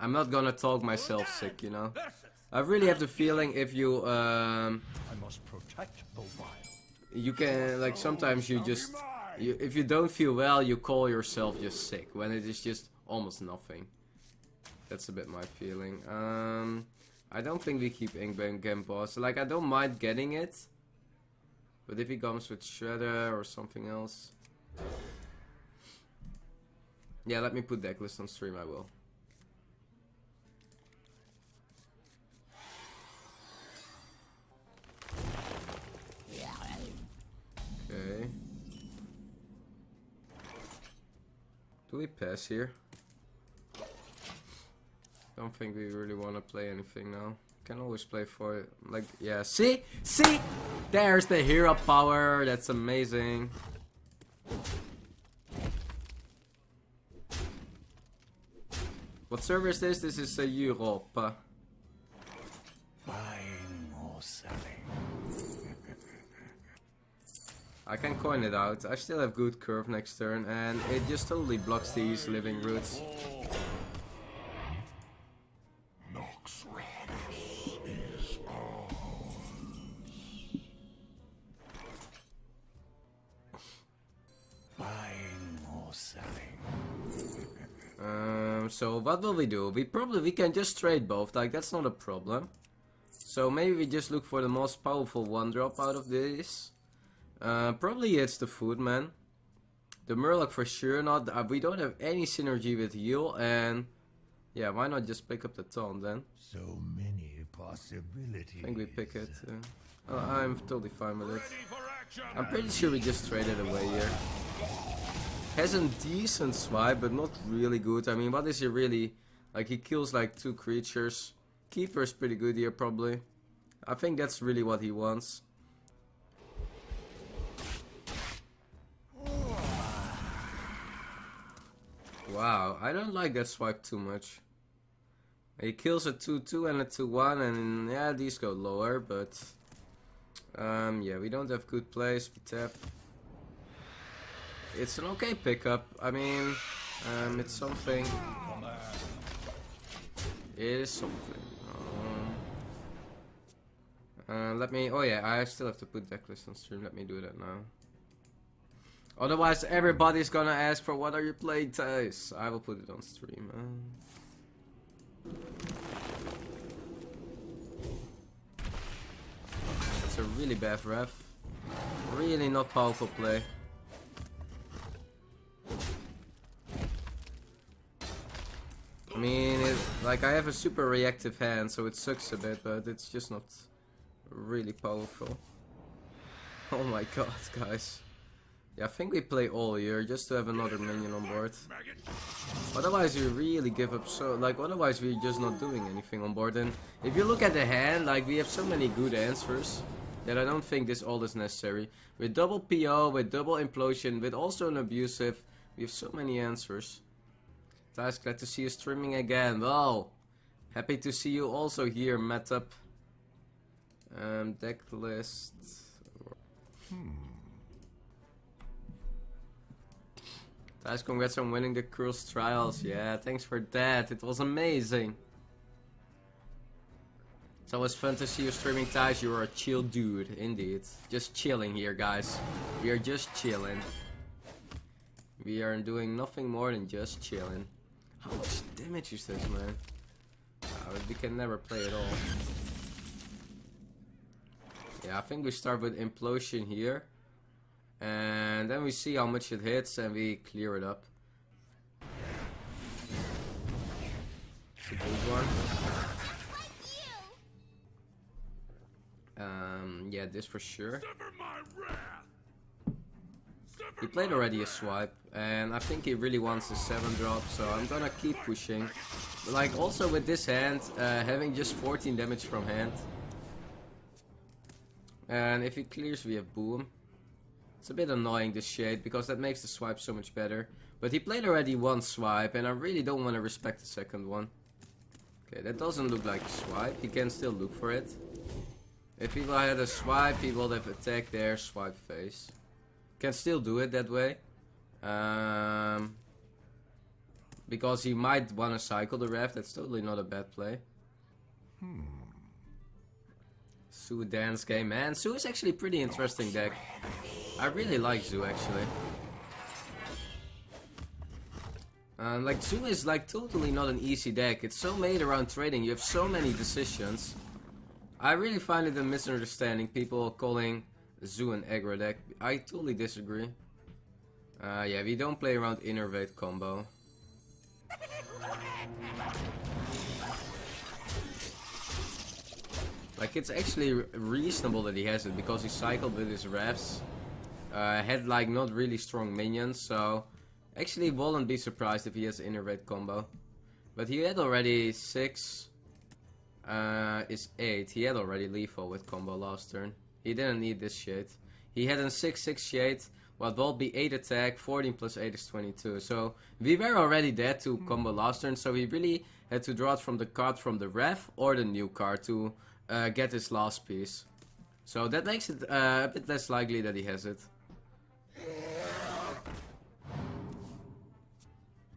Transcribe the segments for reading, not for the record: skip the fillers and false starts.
I'm not gonna talk myself sick, you know. I really have the feeling if you I must protect the wild. you can, like, sometimes you just if you don't feel well, you call yourself just sick when it is just almost nothing. That's a bit my feeling. I don't think we keep Inkbang Game Boss. Like, I don't mind getting it, but if he comes with Shredder or something else, yeah, let me put decklist on stream. I will. Okay. Do we pass here? Don't think we really want to play anything now. Can always play for, like, yeah. See? There's the hero power. That's amazing. What server is this? This is Europe. Buying or selling. I can coin it out. I still have good curve next turn, and it just totally blocks these living roots. So what will we do? We can just trade both, like, that's not a problem. So maybe we just look for the most powerful one drop out of this. Probably it's the Foodman. The Murloc for sure not. We don't have any synergy with heal, and yeah, why not just pick up the taunt then? So many possibilities. I think we pick it. I'm totally fine with it. I'm pretty sure we just traded away here. Has a decent swipe, but not really good. I mean, what is he really? Like, he kills like 2 creatures. Keeper's pretty good here, probably. I think that's really what he wants. Wow, I don't like that swipe too much. He kills a 2-2 and a 2-1, and yeah, these go lower, but yeah, we don't have good plays. We tap. It's an okay pickup. I mean, it's something. It is something. Let me. Oh yeah, I still have to put decklist on stream. Let me do that now. Otherwise, everybody's gonna ask for what are you playing, Thijs? I will put it on stream. It's a really bad ref. Really not powerful play. I mean, like, I have a super reactive hand, so it sucks a bit, but it's just not really powerful. Oh my god, guys. Yeah, I think we play all here just to have another minion on board. Otherwise, we really give up so... Like, otherwise we're just not doing anything on board. And if you look at the hand, like, we have so many good answers that I don't think this all is necessary. With double PO, with double implosion, with also an abusive, we have so many answers. Thijs, glad to see you streaming again. Wow. Happy to see you also here, Metup. Deck list. Thijs, congrats on winning the Curls Trials. Yeah, thanks for that. It was amazing. It's always fun to see you streaming, Thijs. You're a chill dude, indeed. Just chilling here, guys. We are just chilling. We are doing nothing more than just chilling. How much damage is this, man? We can never play at all. Yeah, I think we start with Implosion here. And then we see how much it hits and we clear it up. It's a good one. Yeah, this for sure. He played already a swipe, and I think he really wants a 7-drop, so I'm gonna keep pushing. But, like, also with this hand, having just 14 damage from hand. And if he clears, we have Boom. It's a bit annoying, this shade, because that makes the swipe so much better. But he played already 1 swipe, and I really don't want to respect the second one. Okay, that doesn't look like a swipe. He can still look for it. If he had a swipe, he would have attacked there, swipe face. Can still do it that way. because he might want to cycle the ref. That's totally not a bad play. Zoo dance game, man. Zoo is actually a pretty interesting deck. I really like Zoo actually. Like Zoo is like totally not an easy deck. It's so made around trading. You have so many decisions. I really find it a misunderstanding. People calling Zoo an aggro deck. I totally disagree. Yeah, we don't play around innervate combo. Like, it's actually reasonable that he has it, because he cycled with his refs. Had like not really strong minions, so actually wouldn't be surprised if he has innervate combo. But he had already 6 is 8. He had already lethal with combo last turn. He didn't need this shit. He had a 6/6 shade. What will be 8 attack, 14 plus 8 is 22. So we were already dead to combo last turn, so he really had to draw it from the card from the ref or the new card to get his last piece. So that makes it a bit less likely that he has it.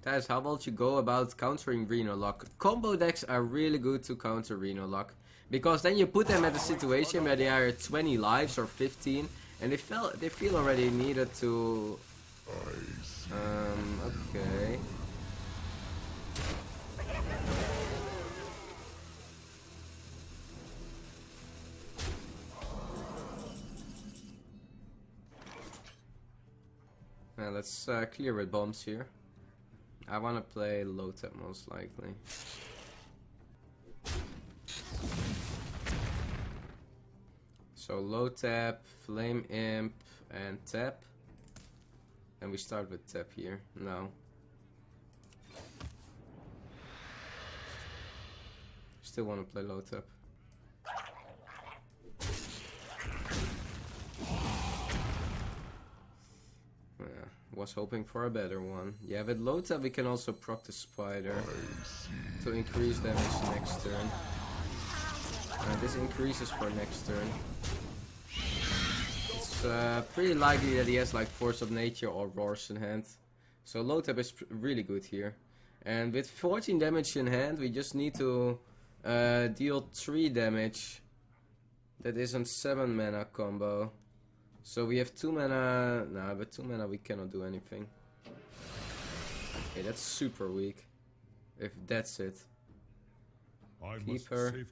Thijs, how about you go about countering Reno Lock? Combo decks are really good to counter Reno Lock, because then you put them at a situation where they are at 20 lives or 15. And they feel already needed to... okay. Now let's clear with bombs here. I want to play low tap most likely. So low tap, flame imp, and tap. And we start with tap here. No. Still want to play low tap. Yeah, was hoping for a better one. Yeah, with low tap we can also proc the spider to increase damage next turn. This increases for next turn. It's pretty likely that he has like Force of Nature or Roars in hand. So low tap is really good here. And with 14 damage in hand, we just need to deal 3 damage. That is a 7 mana combo. So we have 2 mana. Nah, with 2 mana we cannot do anything. Okay, that's super weak. If that's it. Keep her.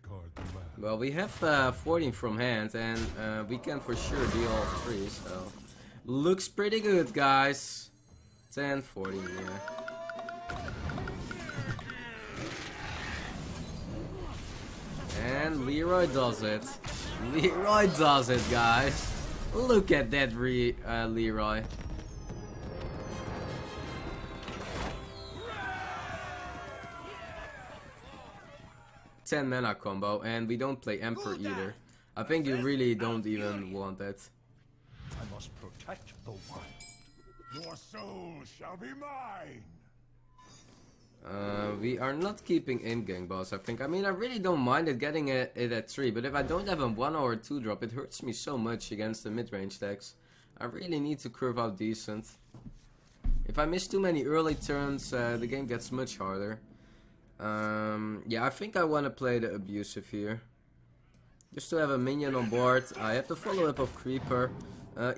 Well, we have 14 from hand, and we can for sure deal all 3, so looks pretty good, guys. 10, 14, yeah. And Leroy does it. Leroy does it, guys. Look at that, Leroy. Ten mana combo, and we don't play Emperor either. I think you really don't even want that. I must protect the wild. Your soul shall be mine. We are not keeping in-gang boss, I think. I mean, I really don't mind it getting it at 3, but if I don't have a 1 or 2 drop, it hurts me so much against the mid-range decks. I really need to curve out decent. If I miss too many early turns, the game gets much harder. Yeah, I think I want to play the abusive here. Just to have a minion on board. I have the follow-up of Creeper.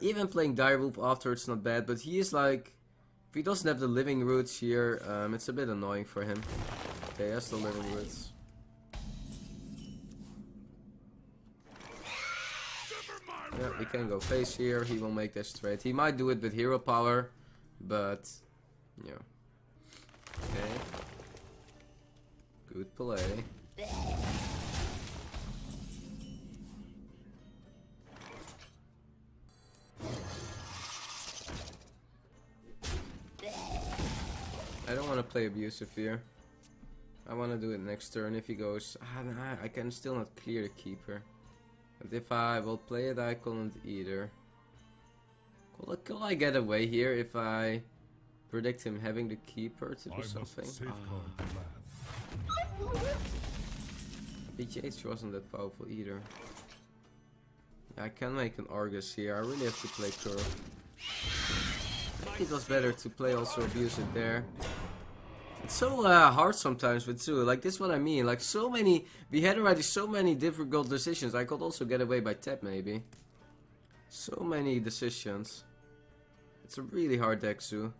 Even playing Direwolf after, it's not bad, but he is like... If he doesn't have the living roots here, it's a bit annoying for him. Okay, he has the living roots. Yeah, we can go face here. He will make this trade. He might do it with hero power, but... yeah. Okay. Good play. I don't want to play abusive here. I want to do it next turn. If he goes, nah, I can still not clear the keeper. But if I will play it, I couldn't either. Could I get away here if I predict him having the keeper to do something? BGH wasn't that powerful either. I can make an Argus here. I really have to play curve. I think it was better to play also abusive there. It's so hard sometimes with Zoo. Like, this is what I mean. Like, so many... We had already so many difficult decisions. I could also get away by tap, maybe. So many decisions. It's a really hard deck, Zoo.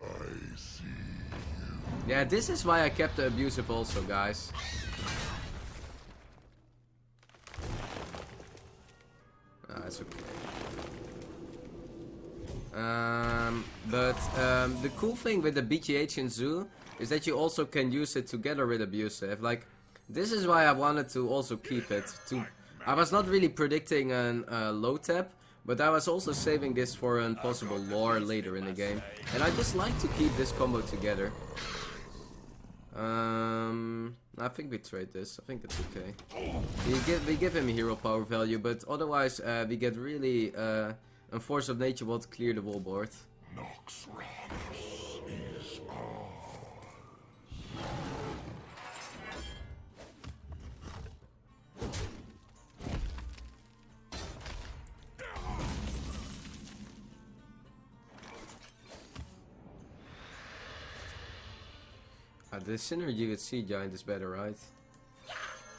I see. Yeah, this is why I kept the abusive also, guys. That's okay. The cool thing with the BGH in Zoo is that you also can use it together with abusive. Like, this is why I wanted to also keep it. I was not really predicting a low tap, but I was also saving this for a possible lore later in the game. And I just like to keep this combo together. I think we trade this. I think that's okay. We give him hero power value, but otherwise we get really a force of nature will clear the wall board. Nox Ranus is ours. The synergy with Sea Giant is better, right?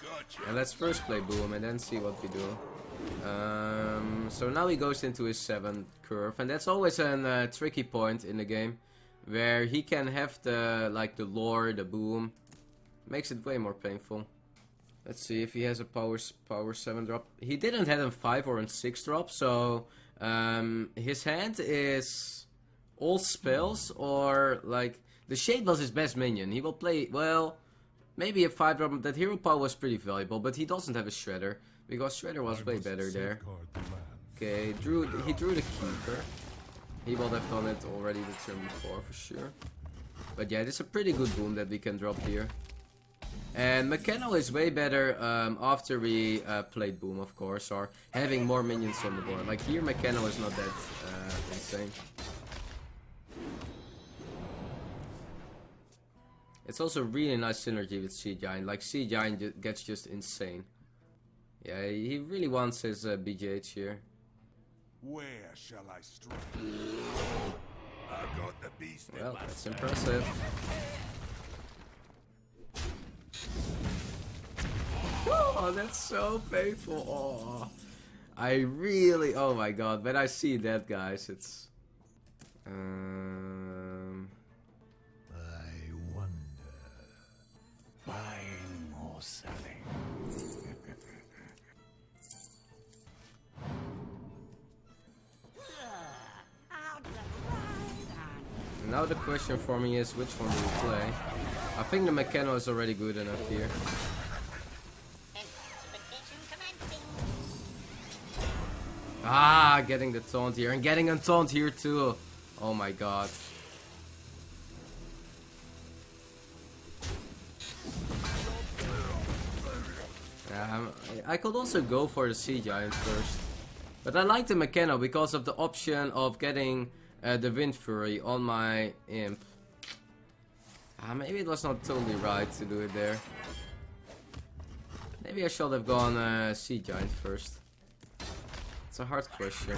Gotcha. And let's first play Boom and then see what we do. So now he goes into his 7th curve, and that's always a tricky point in the game, where he can have the lore, the Boom. Makes it way more painful. Let's see if he has a power 7 drop. He didn't have a 5 or a 6 drop, so his hand is all spells or like. The Shade was his best minion. He will play, well, maybe a 5 drop. That hero power was pretty valuable, but he doesn't have a Shredder, because Shredder was way better there. Okay, he drew the Keeper. He would have done it already the turn before, for sure. But yeah, it's a pretty good Boom that we can drop here. And Mechano is way better after we played Boom, of course, or having more minions on the board. Like here, Mechano is not that insane. It's also really nice synergy with Sea Giant. Like, Sea Giant gets just insane. Yeah, he really wants his BGH here. Where shall I strike? I got the beast. Well, that's impressive. Oh, that's so painful. Oh, I really... Oh my god, when I see that, guys, it's... Buying or selling? Now the question for me is, which one do we play? I think the Mechano is already good enough here. Ah, getting the taunt here, and getting a taunt here too. Oh my god. I could also go for the Sea Giant first. But I like the Mechano because of the option of getting the Wind Fury on my Imp. Maybe it was not totally right to do it there. Maybe I should have gone Sea Giant first. It's a hard question.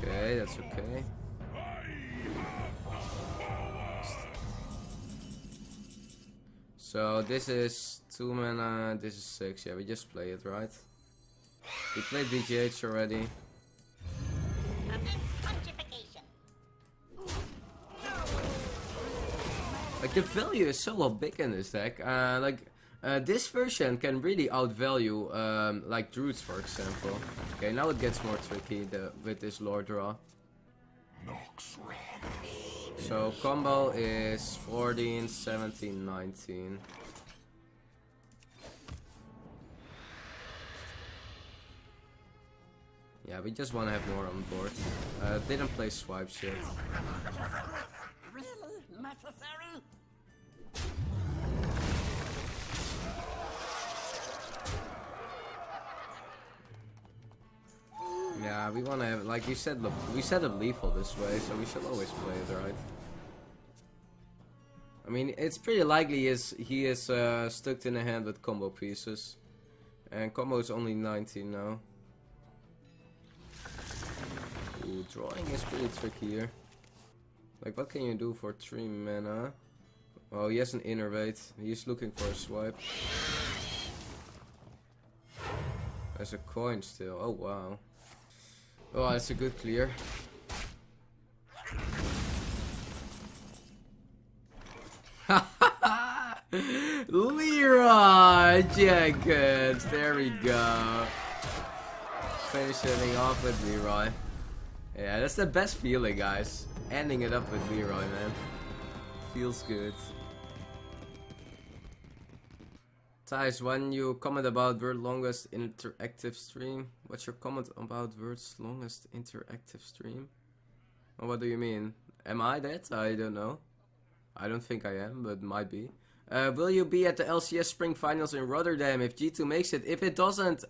Okay, that's okay. So this is 2 mana, this is 6. Yeah, we just play it, right? We played BGH already. Like, the value is so well big in this deck. This version can really outvalue, like Druids, for example. Okay, now it gets more tricky with this lore draw. So combo is 14, 17, 19. Yeah, we just want to have more on board. Didn't play swipes yet. Really necessary? Yeah, we want to have, like we said up lethal this way, so we should always play it, right? I mean, it's pretty likely he is stuck in a hand with combo pieces. And combo is only 19 now. Ooh, drawing is pretty tricky here. Like, what can you do for 3 mana? Oh, he has an innervate. He's looking for a swipe. There's a coin still. Oh, wow. Oh, that's a good clear. Leroy Jenkins. There we go. Finishing off with Leroy. Yeah, that's the best feeling, guys. Ending it up with Leroy, man. Feels good. Thijs, when you comment about world's longest interactive stream, what's your comment about world's longest interactive stream? Well, what do you mean? Am I that? I don't know. I don't think I am, but might be. Will you be at the LCS Spring Finals in Rotterdam if G2 makes it? If it doesn't,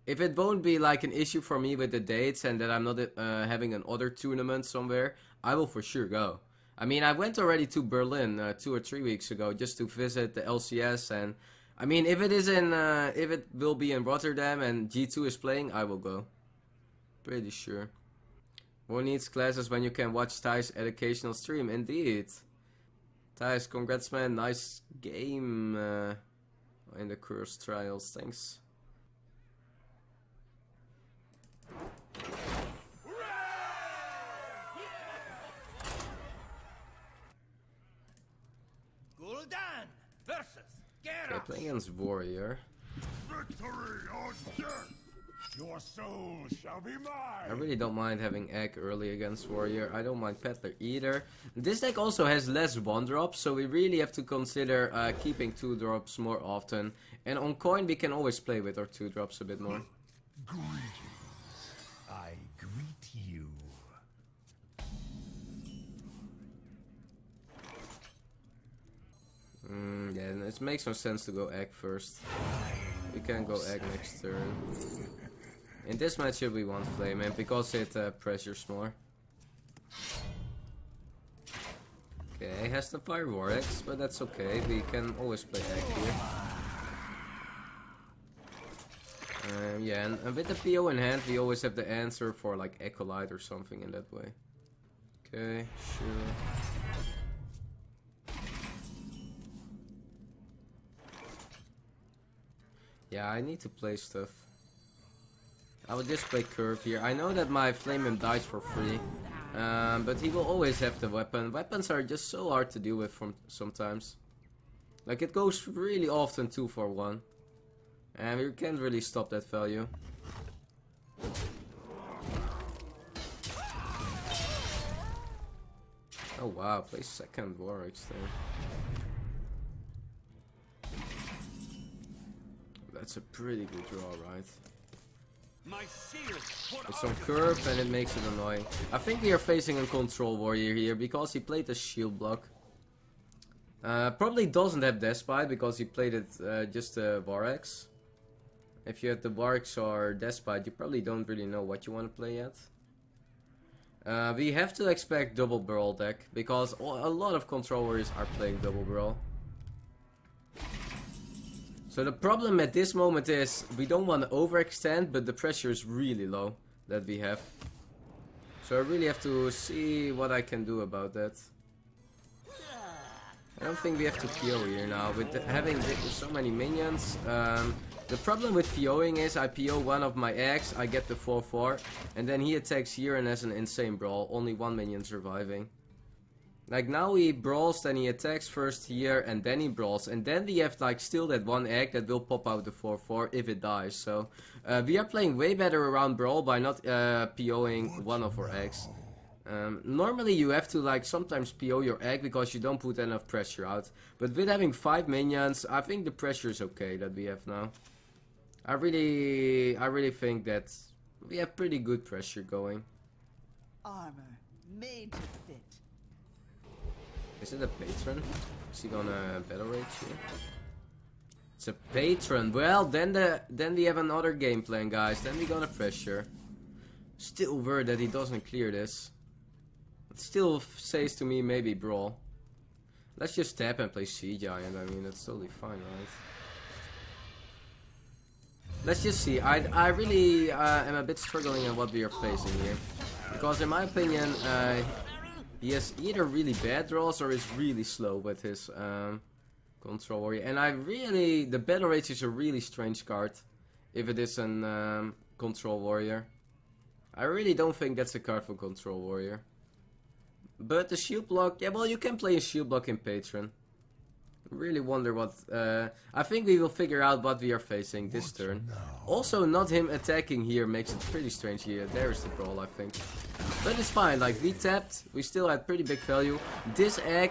if it won't be like an issue for me with the dates and that I'm not having another tournament somewhere, I will for sure go. I mean, I went already to Berlin 2 or 3 weeks ago just to visit the LCS, and I mean, if it is in, if it will be in Rotterdam and G2 is playing, I will go. Pretty sure. Who needs classes when you can watch Thijs' educational stream? Indeed. Thijs, congrats man, nice game in the Curse Trials, thanks. Okay, playing against Warrior. Victory or death! Your soul shall be mine! I really don't mind having Egg early against Warrior. I don't mind Peddler either. This deck also has less 1-drops, so we really have to consider keeping 2-drops more often. And on coin we can always play with our 2-drops a bit more. Greetings. I greet you. Yeah, it makes no sense to go Egg first. We can go Egg next turn. In this matchup we want Flame Imp because it pressures more. Okay, he has the Fire Vortex, but that's okay. We can always play Egg here. Yeah, and with the PO in hand, we always have the answer for like Ecolite or something in that way. Okay, sure. Yeah, I need to play stuff. I will just play Curve here. I know that my Flame Imp dies for free, but he will always have the weapon. Weapons are just so hard to deal with from sometimes. Like, it goes really often 2 for 1. And we can't really stop that value. Oh wow, play second Warwick there. That's a pretty good draw, right? It's on curve and it makes it annoying. I think we are facing a control warrior here because he played a shield block. Probably doesn't have Despite because he played it just a Varex. If you have the Varex or Despite, you probably don't really know what you want to play yet. We have to expect double brawl deck because a lot of control warriors are playing double brawl. So the problem at this moment is we don't want to overextend, but the pressure is really low that we have. So I really have to see what I can do about that. I don't think we have to PO here now. With having so many minions, the problem with POing is I PO one of my eggs, I get the 4-4, and then he attacks here and has an insane brawl, only one minion surviving. Like now he brawls, then he attacks first here, and then he brawls, and then we have like still that one egg that will pop out the 4-4 if it dies. So we are playing way better around brawl by not POing one of our eggs. Normally you have to like sometimes PO your egg because you don't put enough pressure out. But with having 5 minions, I think the pressure is okay that we have now. I really think that we have pretty good pressure going. Armor made to fit. Is it a patron? Is he gonna battle rage here? It's a patron. Well, then we have another game plan, guys. Then we're gonna pressure. Still worried that he doesn't clear this. It still says to me maybe brawl. Let's just tap and play Sea Giant. I mean, that's totally fine, right? Let's just see. I really am a bit struggling on what we are facing here. Because in my opinion, he has either really bad draws or is really slow with his control warrior. And the battle rage is a really strange card if it is an control warrior. I really don't think that's a card for control warrior. But the shield block, yeah, well, you can play a shield block in Patron. Really wonder what, I think we will figure out what we are facing this turn. Also, not him attacking here makes it pretty strange here. There's the brawl, I think. But it's fine, like, we tapped, we still had pretty big value. This egg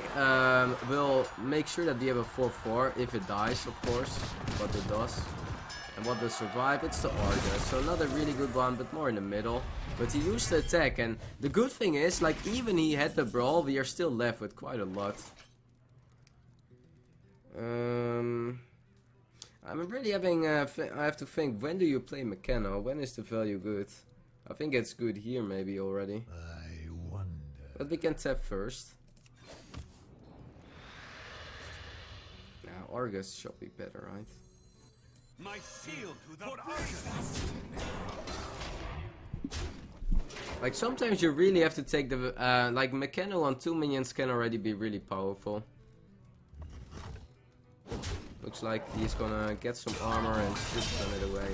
will make sure that we have a 4-4, if it dies, of course, what it does. And what will survive? It's the Argus, so not a really good one, but more in the middle. But he used the attack, and the good thing is, like, even he had the brawl, we are still left with quite a lot. I'm really having, I have to think, when do you play Mechano? When is the value good? I think it's good here maybe already. I wonder. But we can tap first. Now, Argus should be better, right? My seal to the Argus. Like, sometimes you really have to take the, like, Mechano on 2 minions can already be really powerful. Looks like he's gonna get some armor and just run it away,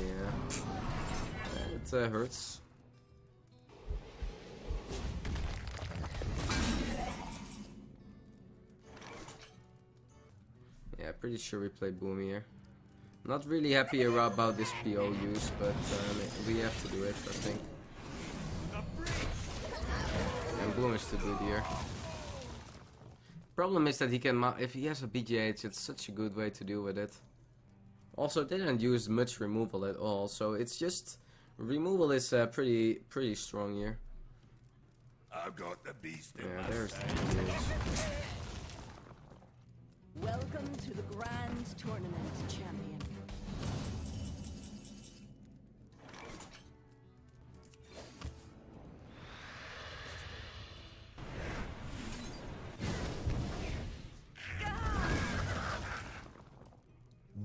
yeah. It hurts. Yeah, pretty sure we play Boom here. Not really happy about this PO use, but we have to do it, I think. And Boom is too good here. Problem is that he can, if he has a BGH, it's such a good way to deal with it. Also, they didn't use much removal at all, so it's just, removal is pretty strong here. I've got the beast in Yeah, my there's the sack. BGH. Welcome to the Grand Tournament, champion.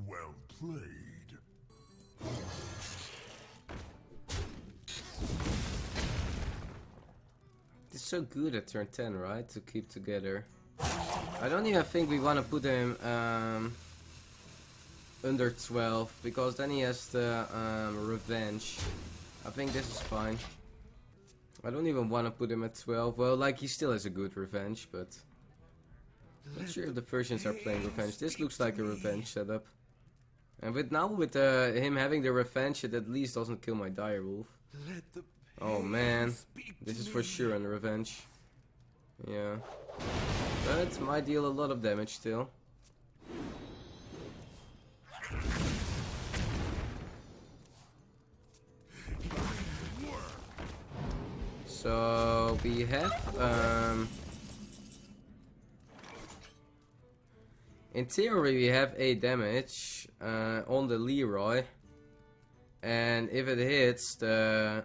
Well played. It's so good at turn 10, right? To keep together. I don't even think we want to put him under 12, because then he has the revenge. I think this is fine. I don't even want to put him at 12. Well, like, he still has a good revenge, but not sure if the Persians are playing revenge. This looks like a revenge setup. And with him having the revenge, it at least doesn't kill my direwolf. Oh man, this is for sure a revenge. Yeah. But it might deal a lot of damage still. So we have in theory we have 8 damage on the Leroy, and if it hits the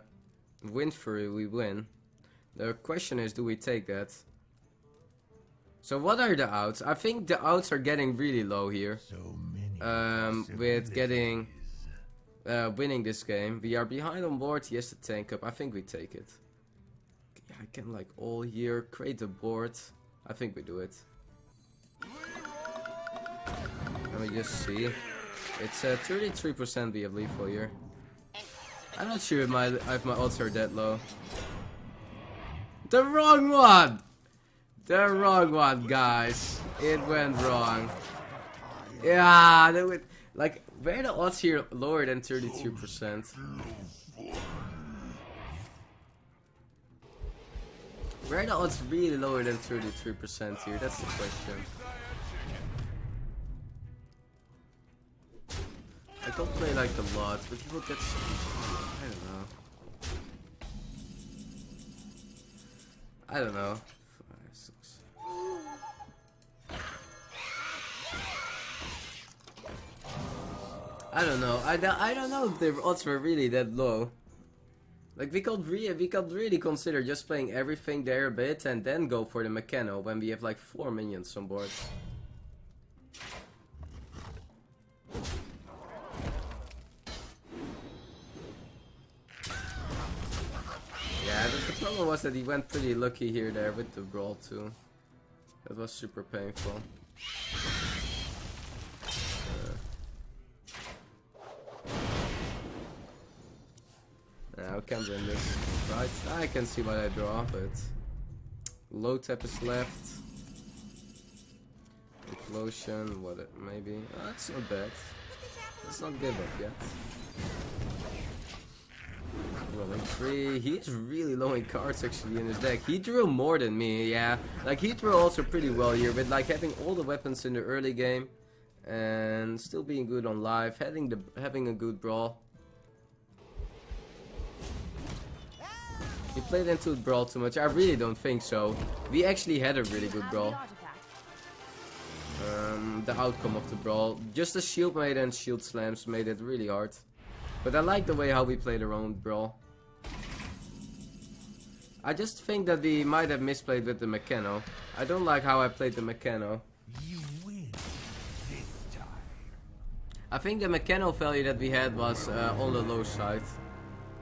Wind Fury we win. The question is, do we take that? So what are the outs? I think the outs are getting really low here. So many With getting winning this game. We are behind on board, he has the tank up. I think we take it. Yeah, I can like all here, create the board. I think we do it. Let me just see. It's 33% we have lethal here. I'm not sure if my odds are that low. The wrong one! The wrong one, guys. It went wrong. Yeah, that would, like, where are the odds here lower than 32%? Where are the odds really lower than 33% here? That's the question. I don't play like a lot, but you will get I don't know. 5, 6. I don't know. I don't know if the odds were really that low. Like we could really consider just playing everything there a bit and then go for the Mechano when we have like 4 minions on board. Yeah, the problem was that he went pretty lucky here there with the brawl too. That was super painful. I can't win this, right? I can see what I draw, but low tap is left. Explosion, what? Maybe. Oh, that's not bad. Let's not give up yet. Rolling 3. He's really low in cards actually in his deck. He drew more than me, yeah. Like he drew also pretty well here, but like having all the weapons in the early game and still being good on live, having a good brawl. He played into brawl too much. I really don't think so. We actually had a really good brawl. The outcome of the brawl, just the shield made and shield slams made it really hard. But I like the way how we played our own brawl. I just think that we might have misplayed with the Mechano. I don't like how I played the Mechano. You win this time. I think the Mechano value that we had was on the low side.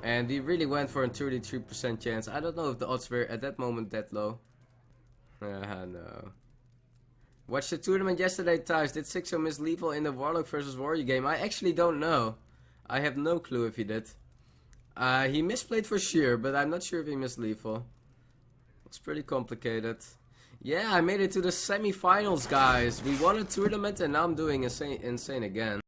And we really went for a 33% chance. I don't know if the odds were at that moment that low. No. Watched the tournament yesterday, Thijs. Did 6-0 miss lethal in the Warlock versus Warrior game? I actually don't know. I have no clue if he did. He misplayed for sure, but I'm not sure if he missed lethal. It's pretty complicated. Yeah, I made it to the semi-finals, guys. We won a tournament and now I'm doing insane again.